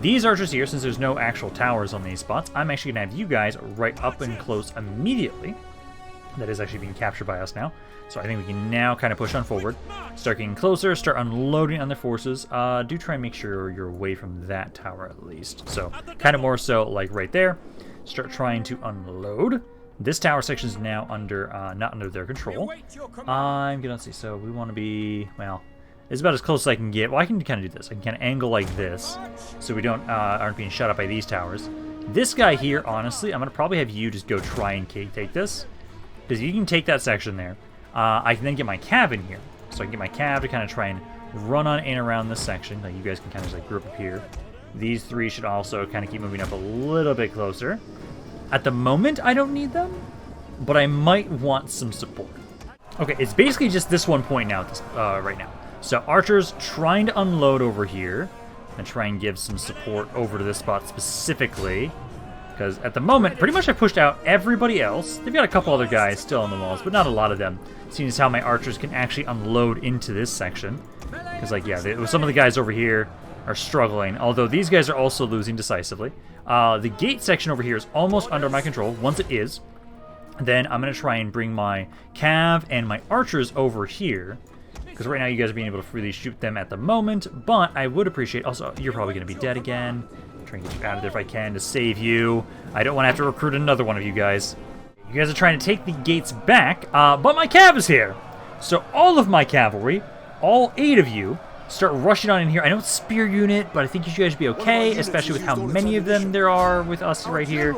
These archers here, since there's no actual towers on these spots, I'm actually going to have you guys right up and close immediately. That is actually being captured by us now. So I think we can now kind of push on forward. Start getting closer, start unloading on their forces. Do try and make sure you're away from that tower at least. So kind of more so like right there. Start trying to unload. This tower section is now under not under their control. I'm going to see, so we want to be, well, it's about as close as I can get. Well, I can kind of do this. I can kind of angle like this so we don't aren't being shut up by these towers. This guy here, honestly, I'm going to probably have you just go try and take this. Because you can take that section there. I can then get my cav in here. So I can get my cav to kind of try and run on in around this section. Like you guys can kind of just like group up here. These three should also kind of keep moving up a little bit closer. At the moment, I don't need them, but I might want some support. Okay, it's basically just this one point now, right now. So archers trying to unload over here and try and give some support over to this spot specifically. Because at the moment, pretty much I pushed out everybody else. They've got a couple other guys still on the walls, but not a lot of them. Seeing as how my archers can actually unload into this section. Because, like, yeah, some of the guys over here are struggling, although these guys are also losing decisively. The gate section over here is almost under my control. Once it is, then I'm going to try and bring my cav and my archers over here. Because right now you guys are being able to freely shoot them at the moment, but I would appreciate... Also, you're probably going to be dead again. Try and get you out of there if I can to save you. I don't want to have to recruit another one of you guys. You guys are trying to take the gates back, but my cav is here. So all of my cavalry, all 8 of you, start rushing on in here. I know it's spear unit, but I think you guys should be okay, especially with how many of them there are with us right here.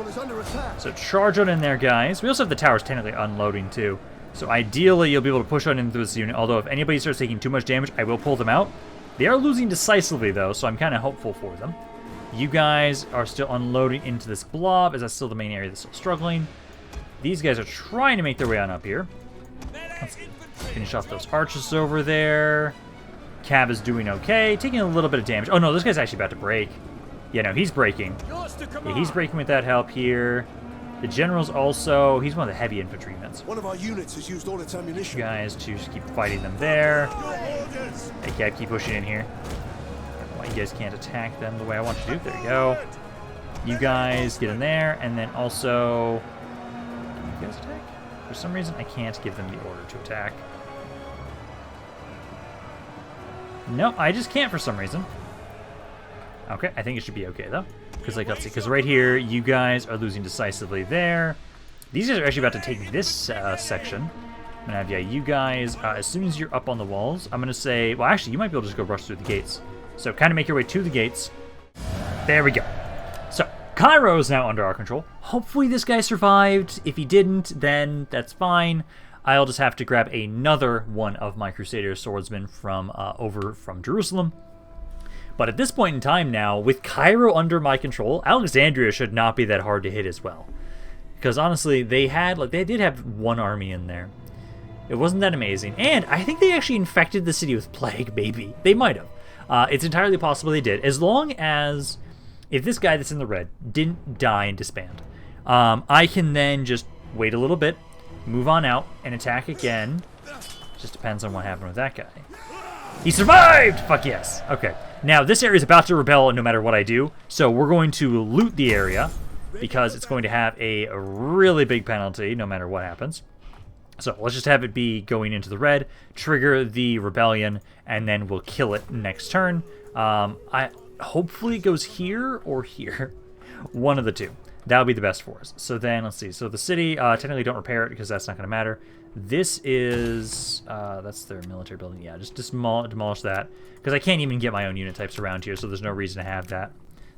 So charge on in there, guys. We also have the towers technically unloading too. So ideally, you'll be able to push on into this unit, although if anybody starts taking too much damage, I will pull them out. They are losing decisively, though, so I'm kind of hopeful for them. You guys are still unloading into this blob, as that's still the main area that's still struggling. These guys are trying to make their way on up here. Let's finish off those archers over there. Cav is doing okay, taking a little bit of damage. Oh no, this guy's actually about to break. Yeah, no, he's breaking. Yeah, he's breaking with that help here. The general's also, he's one of the heavy infantry units. One of our units has used all its ammunition. You guys to just keep fighting them there. Hey, Cav, keep pushing in here. I don't know why you guys can't attack them the way I want you to. There you go. You guys get in there, and then also... Can you guys attack? For some reason, I can't give them the order to attack. No, I just can't for some reason. Okay, I think it should be okay, though. Because, like, let's see, because right here, you guys are losing decisively there. These guys are actually about to take this section. I'm going to have, yeah, you guys, as soon as you're up on the walls, I'm going to say, well, actually, you might be able to just go rush through the gates. So, kind of make your way to the gates. There we go. So, Cairo is now under our control. Hopefully this guy survived. If he didn't, then that's fine. I'll just have to grab another one of my Crusader swordsmen from over from Jerusalem. But at this point in time now, with Cairo under my control, Alexandria should not be that hard to hit as well. Because honestly, they did have one army in there. It wasn't that amazing. And I think they actually infected the city with plague, maybe. They might have. It's entirely possible they did. As long as, if this guy that's in the red didn't die and disband, I can then just wait a little bit, move on out, and attack again. Just depends on what happened with that guy. He survived! Fuck yes. Okay. Now, this area is about to rebel no matter what I do, so we're going to loot the area because it's going to have a really big penalty no matter what happens. So let's just have it be going into the red, trigger the rebellion, and then we'll kill it next turn. Hopefully it goes here or here. One of the two. That'll be the best for us. So then, let's see. So the city, technically don't repair it because that's not going to matter. This is, that's their military building. Yeah, just demolish that. Because I can't even get my own unit types around here, so there's no reason to have that.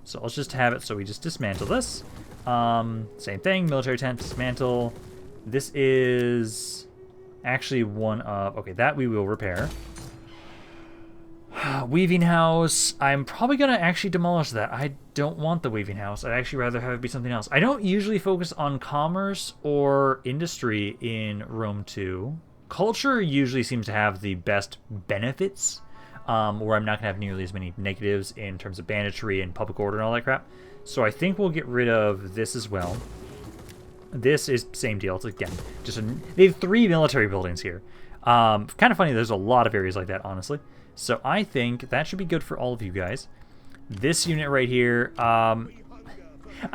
So let's just have it, so we just dismantle this. Same thing, military tent, dismantle. This is actually one of, okay, that we will repair. Weaving house, I'm probably going to actually demolish that. I don't want the weaving house. I'd actually rather have it be something else. I don't usually focus on commerce or industry in Rome 2. Culture usually seems to have the best benefits, where I'm not going to have nearly as many negatives in terms of banditry and public order and all that crap. So I think we'll get rid of this as well. This is same deal. It's again, they have 3 military buildings here. Kind of funny, there's a lot of areas like that, honestly. So I think that should be good for all of you guys. This unit right here, I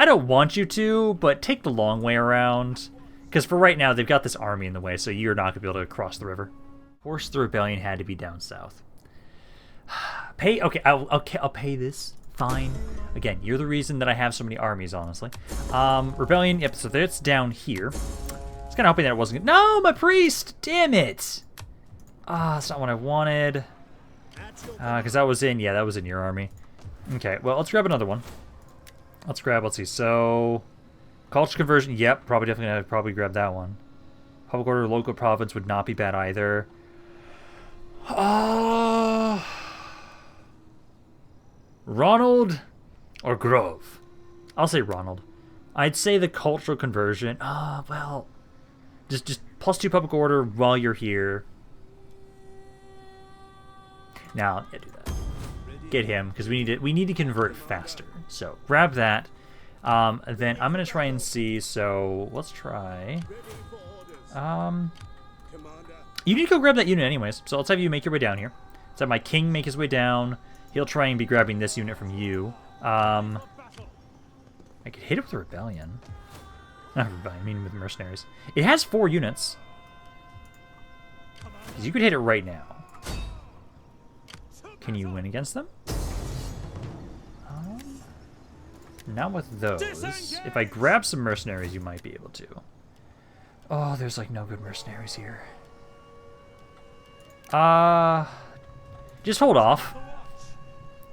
don't want you to, but take the long way around. Because for right now, they've got this army in the way, so you're not going to be able to cross the river. Of course, the rebellion had to be down south. Okay, I'll pay this. Fine. Again, you're the reason that I have so many armies, honestly. Rebellion, yep, so that's down here. I was kind of hoping that it wasn't... No, my priest! Damn it! That's not what I wanted. Because that was in... Yeah, that was in your army. Okay, well, let's grab another one. Let's see. So, culture conversion, yep, definitely gonna grab that one. Public order, local province would not be bad either. Ronald or Grove? I'll say Ronald. I'd say the cultural conversion. Well, just +2 public order while you're here. Now, yeah, do that. Get him, because we need to convert faster. So grab that. Then I'm gonna try and see. So let's try. You need to go grab that unit anyways. So let's have you make your way down here. Let's have my king make his way down. He'll try and be grabbing this unit from you. I could hit it with a rebellion. Not rebellion, I mean with mercenaries. It has 4 units. You could hit it right now. Can you win against them? Not with those. If I grab some mercenaries, you might be able to. Oh, there's like no good mercenaries here. Just hold off.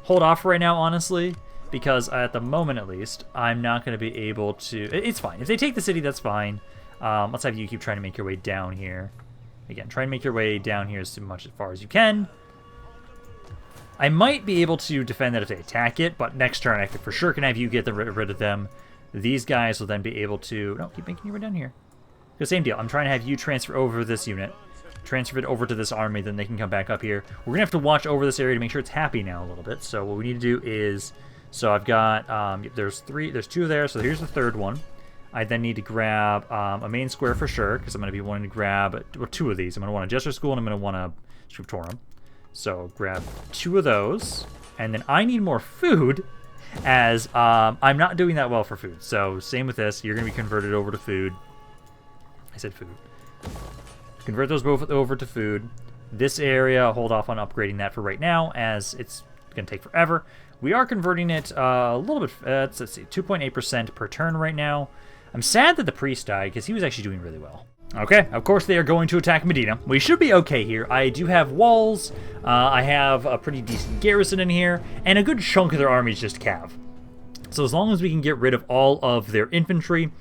Hold off right now, honestly, because at the moment, at least, I'm not going to be able to... It's fine. If they take the city, that's fine. Let's have you keep trying to make your way down here. Again, try and make your way down here as far as you can. I might be able to defend that if they attack it, but next turn I for sure can have you get rid of them. These guys will then be able to... No, keep making your way down here. The same deal. I'm trying to have you transfer over this unit. Transfer it over to this army, then they can come back up here. We're going to have to watch over this area to make sure it's happy now a little bit. So what we need to do is... So I've got... there's 2 there, so here's the 3rd one. I then need to grab a main square for sure, because I'm going to be wanting to grab 2 of these. I'm going to want a Jester School, and I'm going to want a Scriptorum. So grab 2 of those, and then I need more food, as I'm not doing that well for food. So same with this, you're going to be converted over to food. I said food. Convert those both over to food. This area, hold off on upgrading that for right now, as it's going to take forever. We are converting it a little bit, let's see, 2.8% per turn right now. I'm sad that the priest died, because he was actually doing really well. Okay, of course they are going to attack Medina. We should be okay here. I do have walls, I have a pretty decent garrison in here, and a good chunk of their army is just cav. So as long as we can get rid of all of their infantry,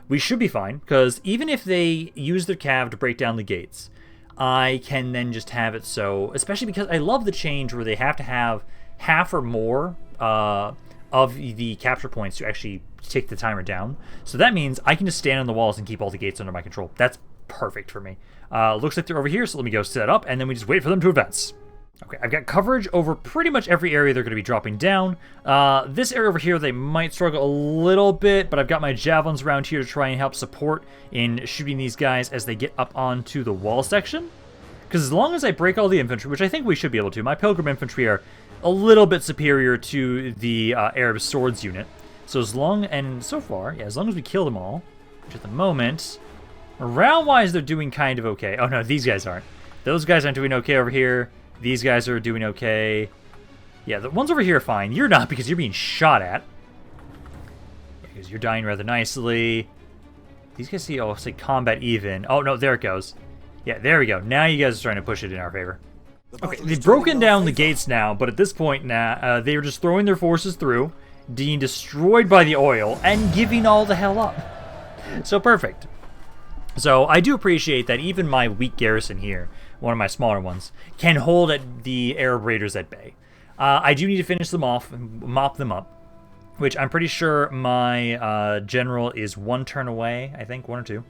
we should be fine, because even if they use their cav to break down the gates, I can then just have it so, especially because I love the change where they have to have half or more of the capture points to actually take the timer down. So that means I can just stand on the walls and keep all the gates under my control. That's perfect for me. Looks like they're over here, so let me go set up, and then we just wait for them to advance. Okay, I've got coverage over pretty much every area they're going to be dropping down. This area over here, they might struggle a little bit, but I've got my javelins around here to try and help support in shooting these guys as they get up onto the wall section. Because as long as I break all the infantry, which I think we should be able to, my Pilgrim infantry are a little bit superior to the Arab swords unit. So as long, and so far, yeah, as long as we kill them all, which at the moment, round-wise, they're doing kind of okay. Oh no, these guys aren't. Those guys aren't doing okay over here. These guys are doing okay. Yeah, the ones over here are fine. You're not, because you're being shot at. Yeah, because you're dying rather nicely. These guys see, oh, say combat even. Oh, no, there it goes. Yeah, there we go. Now you guys are trying to push it in our favor. Okay, they've broken down the gates now, but at this point now, they are just throwing their forces through, being destroyed by the oil, and giving all the hell up. So perfect. So I do appreciate that even my weak garrison here, one of my smaller ones, can hold at the Arab raiders at bay. I do need to finish them off, mop them up, which I'm pretty sure my general is 1 turn away, I think, 1 or 2.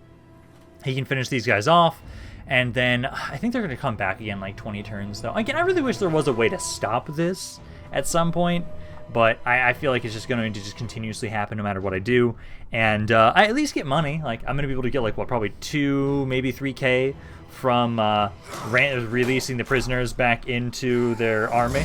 He can finish these guys off, and then I think they're going to come back again like 20 turns, though. Again, I really wish there was a way to stop this at some point, but I feel like it's just going to just continuously happen no matter what I do. And I at least get money. Like, I'm going to be able to get, like, what, probably 2, maybe 3K from releasing the prisoners back into their army,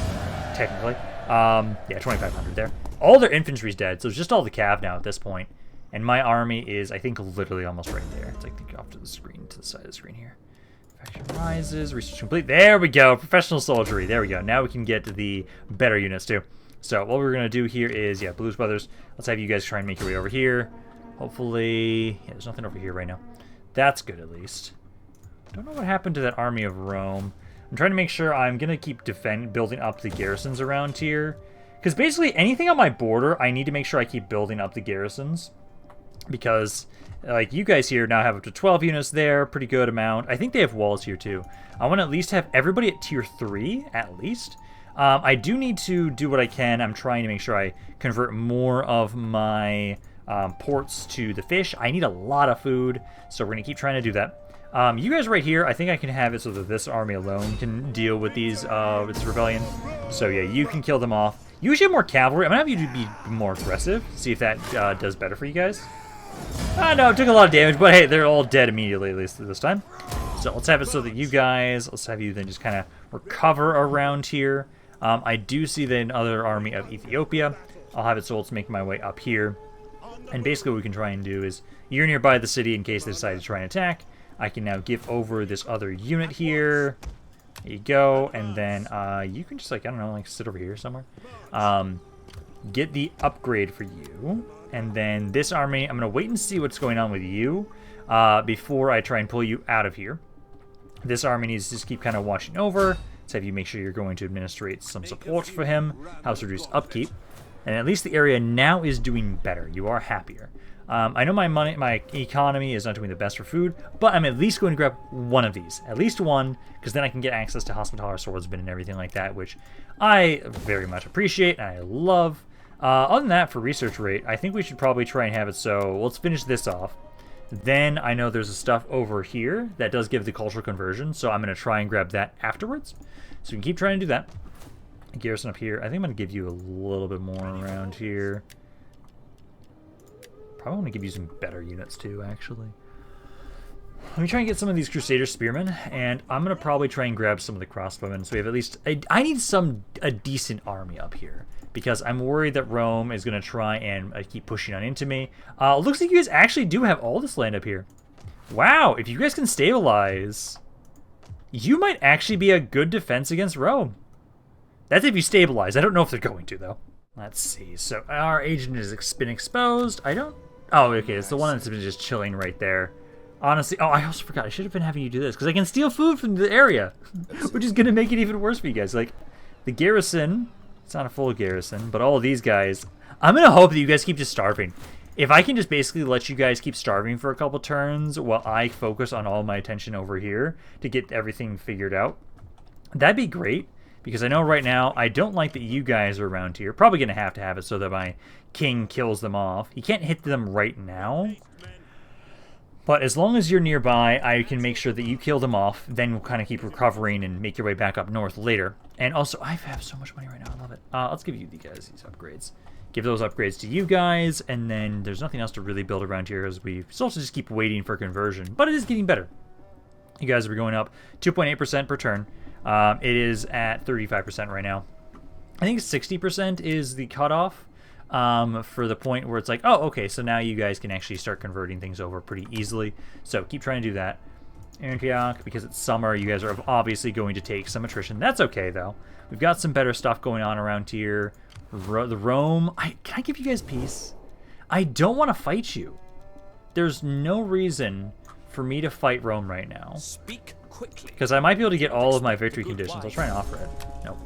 technically. Yeah, 2,500 there. All their infantry's dead, so it's just all the cav now at this point. And my army is, I think, literally almost right there. It's like off to the screen, to the side of the screen here. Faction rises, research complete. There we go, professional soldiery. There we go. Now we can get to the better units too. So what we're gonna do here is, yeah, Blues Brothers. Let's have you guys try and make your way over here. Hopefully, yeah, there's nothing over here right now. That's good at least. Don't know what happened to that army of Rome. I'm trying to make sure I'm gonna keep building up the garrisons around here, because basically anything on my border, I need to make sure I keep building up the garrisons. Because, like, you guys here now have up to 12 units there, pretty good amount. I think they have walls here, too. I want to at least have everybody at tier 3, at least. I do need to do what I can. I'm trying to make sure I convert more of my ports to the fish. I need a lot of food, so we're going to keep trying to do that. You guys right here, I think I can have it so that this army alone can deal with these, this rebellion. So, yeah, you can kill them off. You usually have more cavalry. I'm going to have you be more aggressive, see if that does better for you guys. No, it took a lot of damage, but hey, they're all dead immediately, at least this time. So let's have it so that you guys, let's have you then just kind of recover around here. I do see the other army of Ethiopia. I'll have it sold to make my way up here. And basically what we can try and do is, you're nearby the city in case they decide to try and attack. I can now give over this other unit here. There you go. And then you can just, like, I don't know, like sit over here somewhere. Get the upgrade for you. And then this army, I'm going to wait and see what's going on with you before I try and pull you out of here. This army needs to just keep kind of watching over. Let's have you make sure you're going to administrate some support for him. House reduce upkeep. And at least the area now is doing better. You are happier. I know my economy is not doing the best for food, but I'm at least going to grab one of these. At least one, because then I can get access to Hospitaller Swordsman and everything like that, which I very much appreciate and I love. Other than that, for research rate, I think we should probably try and have it so, let's finish this off. Then I know there's stuff over here that does give the cultural conversion, so I'm going to try and grab that afterwards. So we can keep trying to do that. Garrison up here. I think I'm going to give you a little bit more around here. Probably want to give you some better units too, actually. Let me try and get some of these Crusader Spearmen, and I'm going to probably try and grab some of the crossbowmen. So we have at least... I need a decent army up here, because I'm worried that Rome is going to try and keep pushing on into me. Looks like you guys actually do have all this land up here. Wow, if you guys can stabilize, you might actually be a good defense against Rome. That's if you stabilize. I don't know if they're going to, though. Let's see. So our agent has been exposed. I don't... Oh, okay. It's the one that's been just chilling right there. Honestly... Oh, I also forgot. I should have been having you do this, because I can steal food from the area, which is going to make it even worse for you guys. Like, the garrison... It's not a full garrison, but all of these guys... I'm going to hope that you guys keep just starving. If I can just basically let you guys keep starving for a couple turns while I focus on all my attention over here to get everything figured out, that'd be great. Because I know right now, I don't like that you guys are around here. Probably going to have it so that my king kills them off. He can't hit them right now. But as long as you're nearby, I can make sure that you kill them off. Then we'll kind of keep recovering and make your way back up north later. And also, I have so much money right now. I love it. Let's give you guys these upgrades. Give those upgrades to you guys. And then there's nothing else to really build around here, as we still have to just keep waiting for conversion. But it is getting better. You guys are going up 2.8% per turn. It is at 35% right now. I think 60% is the cutoff for the point where it's like, oh, okay, so now you guys can actually start converting things over pretty easily. So keep trying to do that. Antioch, because it's summer, you guys are obviously going to take some attrition. That's okay, though. We've got some better stuff going on around here. The Rome... Can I give you guys peace? I don't want to fight you. There's no reason for me to fight Rome right now. Speak quickly. Because I might be able to get all of my victory conditions. I'll try and offer it. Nope.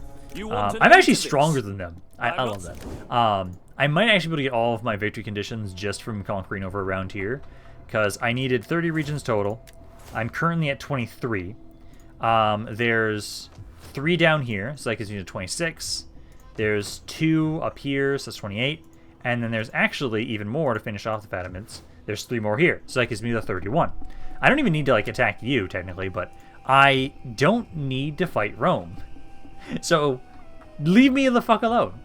I'm actually stronger than them. I love that. I might actually be able to get all of my victory conditions just from conquering over around here. Because I needed 30 regions total. I'm currently at 23. There's 3 down here, so that gives me to 26. There's 2 up here, so that's 28. And then there's actually even more to finish off the Fatimids. There's 3 more here, so that gives me the 31. I don't even need to, like, attack you, technically, but I don't need to fight Rome. So, leave me the fuck alone.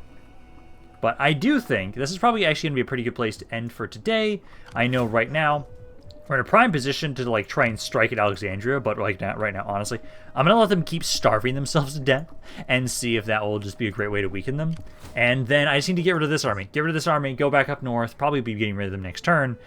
But I do think this is probably actually going to be a pretty good place to end for today. I know right now, we're in a prime position to, like, try and strike at Alexandria, but, like, not right now, honestly. I'm going to let them keep starving themselves to death and see if that will just be a great way to weaken them. And then I just need to get rid of this army. Get rid of this army, go back up north, probably be getting rid of them next turn.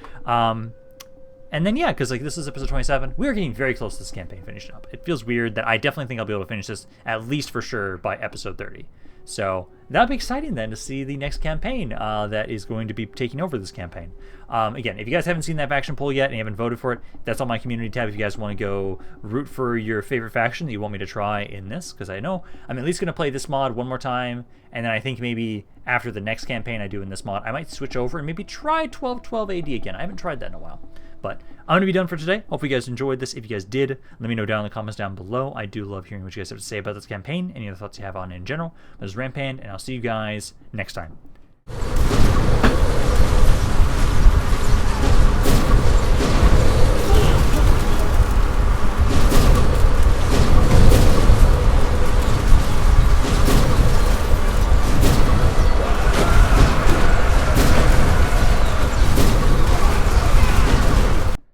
And then, yeah, because, like, this is episode 27. We are getting very close to this campaign finishing up. It feels weird that I definitely think I'll be able to finish this, at least for sure, by episode 30. So that'll be exciting then to see the next campaign that is going to be taking over this campaign. Again, if you guys haven't seen that faction poll yet and you haven't voted for it, that's on my community tab if you guys want to go root for your favorite faction that you want me to try in this, because I know I'm at least going to play this mod one more time, and then I think maybe after the next campaign I do in this mod, I might switch over and maybe try 1212 AD again. I haven't tried that in a while. But I'm going to be done for today. Hope you guys enjoyed this. If you guys did, let me know down in the comments down below. I do love hearing what you guys have to say about this campaign, any other thoughts you have on it in general. This is Rampaned, and I'll see you guys next time.